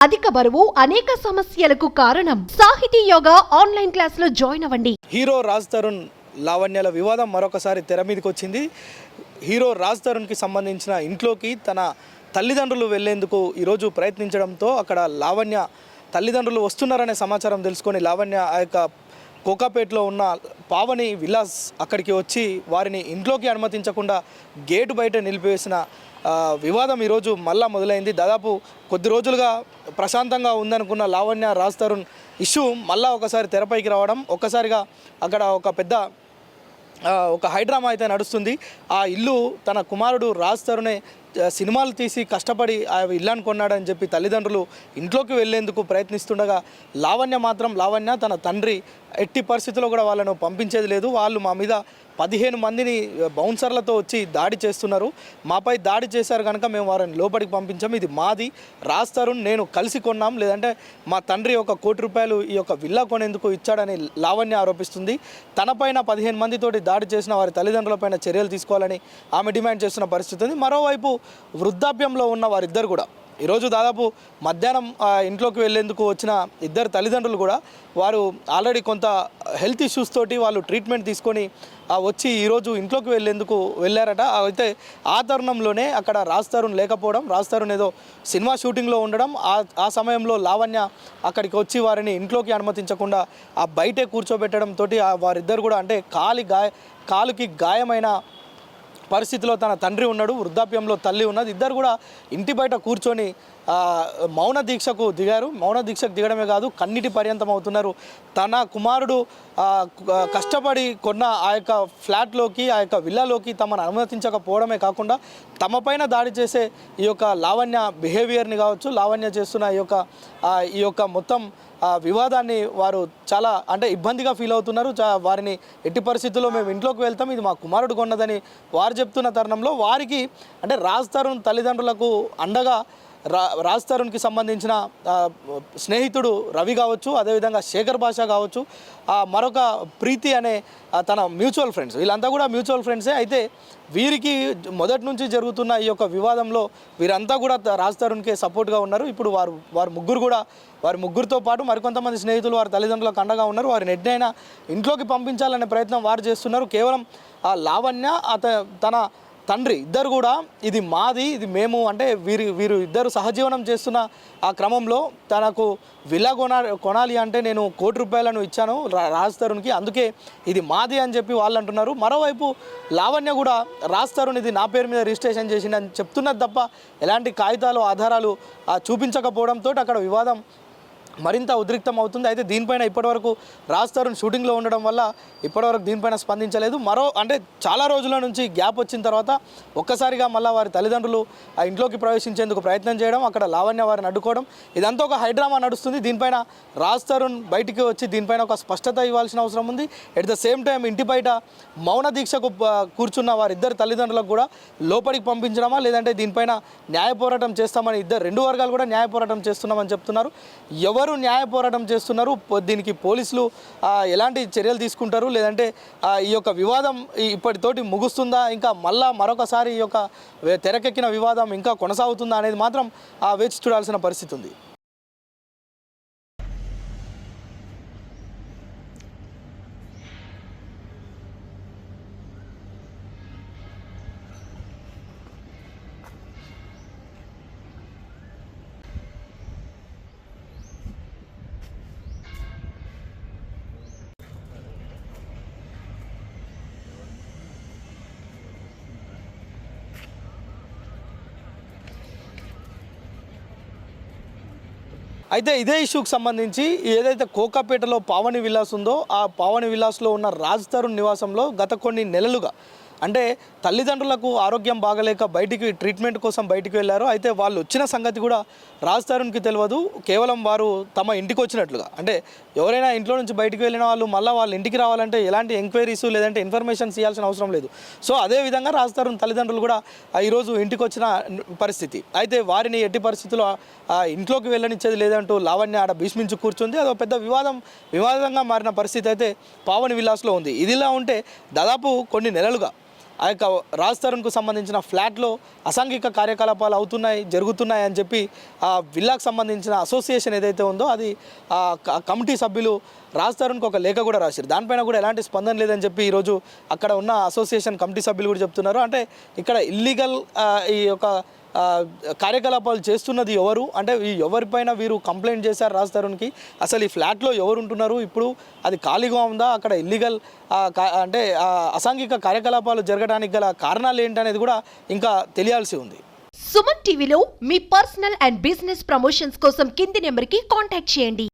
అధిక బరువు అనేక సమస్యలకు కారణం. సాహితీ యోగా ఆన్లైన్ క్లాసులో జాయిన్ అవ్వండి. హీరో రాజ్ తరుణ్ లావణ్యాల వివాదం మరొకసారి తెర మీదకి వచ్చింది. హీరో రాజ్ తరుణ్కి సంబంధించిన ఇంట్లోకి తన తల్లిదండ్రులు వెళ్లేందుకు ఈరోజు ప్రయత్నించడంతో అక్కడ లావణ్య తల్లిదండ్రులు వస్తున్నారనే సమాచారం తెలుసుకొని లావణ్య ఆ యొక్క కోకాపేటలో ఉన్న పావని విలాస్ అక్కడికి వచ్చి వారిని ఇంట్లోకి అనుమతించకుండా గేటు బయట నిలిపివేసిన వివాదం ఈరోజు మళ్ళా మొదలైంది. దాదాపు కొద్ది రోజులుగా ప్రశాంతంగా ఉందనుకున్న లావణ్య రాజ్ తరుణ్ ఇష్యూ మళ్ళా ఒకసారి తెరపైకి రావడం, ఒక్కసారిగా అక్కడ ఒక హైడ్రామా అయితే నడుస్తుంది. ఆ ఇల్లు తన కుమారుడు రాజ్ తరుణే సినిమాలు తీసి కష్టపడి ఆ ఇల్లాన్ని కొన్నాడని చెప్పి తల్లిదండ్రులు ఇంట్లోకి వెళ్లేందుకు ప్రయత్నిస్తుండగా లావణ్య తన తండ్రి ఎట్టి పరిస్థితుల్లో కూడా వాళ్ళను పంపించేది లేదు, వాళ్ళు మా మీద 15 మందిని బౌన్సర్లతో వచ్చి దాడి చేస్తున్నారు, మాపై దాడి చేశారు కనుక మేము వారిని లోపలికి పంపించాము, ఇది మాది, రాజ్ తరుణ్ నేను కలిసి కొన్నాం, లేదంటే మా తండ్రి ₹1 కోటి ఈ యొక్క విల్లా కొనేందుకు ఇచ్చాడని లావణ్య ఆరోపిస్తుంది. తనపైన 15 మందితోటి దాడి చేసిన వారి తల్లిదండ్రులపైన చర్యలు తీసుకోవాలని ఆమె డిమాండ్ చేస్తున్న పరిస్థితి ఉంది. మరోవైపు వృద్ధాప్యంలో ఉన్న వారిద్దరు కూడా ఈరోజు దాదాపు మధ్యాహ్నం ఇంట్లోకి వెళ్లేందుకు వచ్చిన ఇద్దరు తల్లిదండ్రులు కూడా వారు ఆల్రెడీ కొంత హెల్త్ ఇష్యూస్ తోటి వాళ్ళు ట్రీట్మెంట్ తీసుకొని వచ్చి ఈరోజు ఇంట్లోకి వెళ్లేందుకు వెళ్ళారట. అయితే ఆ తరుణంలోనే అక్కడ రాజ్ తరుణ్ లేకపోవడం, రాజ్ తరుణ్ ఏదో సినిమా షూటింగ్లో ఉండడం, ఆ సమయంలో లావణ్య అక్కడికి వచ్చి వారిని ఇంట్లోకి అనుమతించకుండా ఆ బయటే కూర్చోబెట్టడంతో వారిద్దరు కూడా అంటే కాలుకి గాయమైన పరిస్థితిలో తన తండ్రి ఉన్నాడు, వృద్ధాప్యంలో తల్లి ఉన్నది, ఇద్దరు కూడా ఇంటి బయట కూర్చొని మౌన దీక్షకు దిగారు. మౌన దీక్షకు దిగడమే కాదు, కన్నీటి పర్యంతం అవుతున్నారు. తన కుమారుడు కష్టపడి కొన్న ఆ యొక్క ఫ్లాట్లోకి, ఆ యొక్క విల్లాలోకి తమను అనుమతించకపోవడమే కాకుండా తమపైన దాడి చేసే ఈ యొక్క లావణ్య బిహేవియర్ని కావచ్చు, లావణ్య చేస్తున్న ఈ యొక్క మొత్తం వివాదాన్ని వారు చాలా అంటే ఇబ్బందిగా ఫీల్ అవుతున్నారు. వారిని ఎట్టి పరిస్థితుల్లో మేము ఇంట్లోకి వెళ్తాం, ఇది మా కుమారుడు కొన్నదని వారు చెప్తున్న తరుణంలో వారికి అంటే రాజ్ తరుణ్ తల్లిదండ్రులకు అండగా రాజ్ తరుణ్కి సంబంధించిన స్నేహితుడు రవి కావచ్చు, అదేవిధంగా శేఖర్ భాష కావచ్చు, మరొక ప్రీతి అనే తన మ్యూచువల్ ఫ్రెండ్స్, వీళ్ళంతా కూడా మ్యూచువల్ ఫ్రెండ్సే. అయితే వీరికి మొదటి నుంచి జరుగుతున్న ఈ యొక్క వివాదంలో వీరంతా కూడా రాజ్ తరుణ్కే సపోర్ట్గా ఉన్నారు. ఇప్పుడు వారి ముగ్గురితో పాటు మరికొంతమంది స్నేహితులు వారి తల్లిదండ్రులకు అండగా ఉన్నారు. వారిని ఎన్నైనా ఇంట్లోకి పంపించాలనే ప్రయత్నం వారు చేస్తున్నారు. కేవలం లావణ్య తన తండ్రి ఇద్దరు కూడా ఇది మాది, ఇది మేము అంటే వీరు ఇద్దరు సహజీవనం చేస్తున్న ఆ క్రమంలో తనకు విల్లా కొనాలి అంటే నేను ₹1 కోటి ఇచ్చాను రాజ్ తరుణ్కి, అందుకే ఇది మాది అని చెప్పి వాళ్ళు అంటున్నారు. మరోవైపు లావణ్య కూడా రాజ్ తరుణ్ ఇది నా పేరు మీద రిజిస్ట్రేషన్ చేసిందని చెప్తున్నది తప్ప ఎలాంటి కాగితాలు ఆధారాలు చూపించకపోవడంతో అక్కడ వివాదం మరింత ఉద్రిక్తం అవుతుంది. అయితే దీనిపైన ఇప్పటివరకు రాజ్ తరుణ్ షూటింగ్లో ఉండడం వల్ల ఇప్పటివరకు దీనిపైన స్పందించలేదు. అంటే చాలా రోజుల నుంచి గ్యాప్ వచ్చిన తర్వాత ఒక్కసారిగా మళ్ళీ వారి తల్లిదండ్రులు ఆ ఇంట్లోకి ప్రవేశించేందుకు ప్రయత్నం చేయడం, అక్కడ లావణ్య వారిని అడ్డుకోవడం, ఇదంతా ఒక హైడ్రామా నడుస్తుంది. దీనిపైన రాజ్ తరుణ్ బయటికి వచ్చి దీనిపైన ఒక స్పష్టత ఇవ్వాల్సిన అవసరం ఉంది. ఎట్ ద సేమ్ టైం ఇంటి బయట మౌన దీక్షకు కూర్చున్న వారిద్దరు తల్లిదండ్రులకు కూడా లోపలికి పంపించడమా లేదంటే దీనిపైన న్యాయ పోరాటం చేస్తామని రెండు వర్గాలు కూడా న్యాయ పోరాటం చేస్తున్నామని చెప్తున్నారు. ఎవరు న్యాయ పోరాటం చేస్తున్నారు, దీనికి పోలీసులు ఎలాంటి చర్యలు తీసుకుంటారు, లేదంటే ఈ యొక్క వివాదం ఇప్పటితోటి ముగుస్తుందా, ఇంకా మరొకసారి ఈ యొక్క తెరకెక్కిన వివాదం ఇంకా కొనసాగుతుందా అనేది మాత్రం వేచి చూడాల్సిన పరిస్థితి ఉంది. అయితే ఇదే ఇష్యూకి సంబంధించి ఏదైతే కోకాపేటలో పావని విలాస్ ఉందో ఆ పావని విలాస్లో ఉన్న రాజ్ తరుణ్ నివాసంలో గత కొన్ని నెలలుగా అంటే తల్లిదండ్రులకు ఆరోగ్యం బాగలేక ట్రీట్మెంట్ కోసం బయటికి వెళ్ళారు. అయితే వాళ్ళు వచ్చిన సంగతి కూడా రాజ్ తరుణ్కి తెలియదు. కేవలం వారు తమ ఇంటికి వచ్చినట్లుగా అంటే ఎవరైనా ఇంట్లో నుంచి బయటికి వెళ్ళిన వాళ్ళు మళ్ళీ వాళ్ళ ఇంటికి రావాలంటే ఎలాంటి ఎంక్వైరీస్ లేదంటే ఇన్ఫర్మేషన్స్ ఇవ్వాల్సిన అవసరం లేదు. సో అదేవిధంగా రాజ్ తరుణ్ తల్లిదండ్రులు కూడా ఈరోజు ఇంటికి వచ్చిన పరిస్థితి. అయితే వారిని ఎట్టి పరిస్థితుల్లో ఇంట్లోకి వెళ్ళనిచ్చేది లేదంటూ లావణ్య ఆడ భీష్మించి కూర్చుంది. అదో పెద్ద వివాదంగా మారిన పరిస్థితి అయితే పావని విలాస్లో ఉంది. ఇదిలా ఉంటే దాదాపు కొన్ని నెలలుగా ఆ యొక్క రాజ్ తరుణ్కు సంబంధించిన ఫ్లాట్లో అసాంఘిక కార్యకలాపాలు జరుగుతున్నాయి అని చెప్పి ఆ విల్లాకు సంబంధించిన అసోసియేషన్ ఏదైతే ఉందో అది కమిటీ సభ్యులు రాజ్ తరుణ్కి ఒక లేఖ కూడా రాశారు. దానిపైన కూడా ఎలాంటి స్పందన లేదని చెప్పి ఈరోజు అక్కడ ఉన్న అసోసియేషన్ కమిటీ సభ్యులు కూడా చెప్తున్నారు. అంటే ఇక్కడ ఇల్లీగల్ ఈ యొక్క కార్యకలాపాలు చేస్తున్నది ఎవరు, అంటే ఈ ఎవరిపైన వీరు కంప్లైంట్ చేశారు రాజ్ తరుణ్కి, అసలు ఈ ఫ్లాట్లో ఎవరు ఉంటున్నారు, ఇప్పుడు అది ఖాళీగా ఉందా, అక్కడ ఇల్లీగల్ అంటే అసాంఘిక కార్యకలాపాలు జరగడానికి గల కారణాలు ఏంటనేది కూడా ఇంకా తెలియాల్సి ఉంది. సుమన్ టీవీలో మీ పర్సనల్ అండ్ బిజినెస్ ప్రమోషన్స్ కోసం కింది నెంబర్కి కాంటాక్ట్ చేయండి.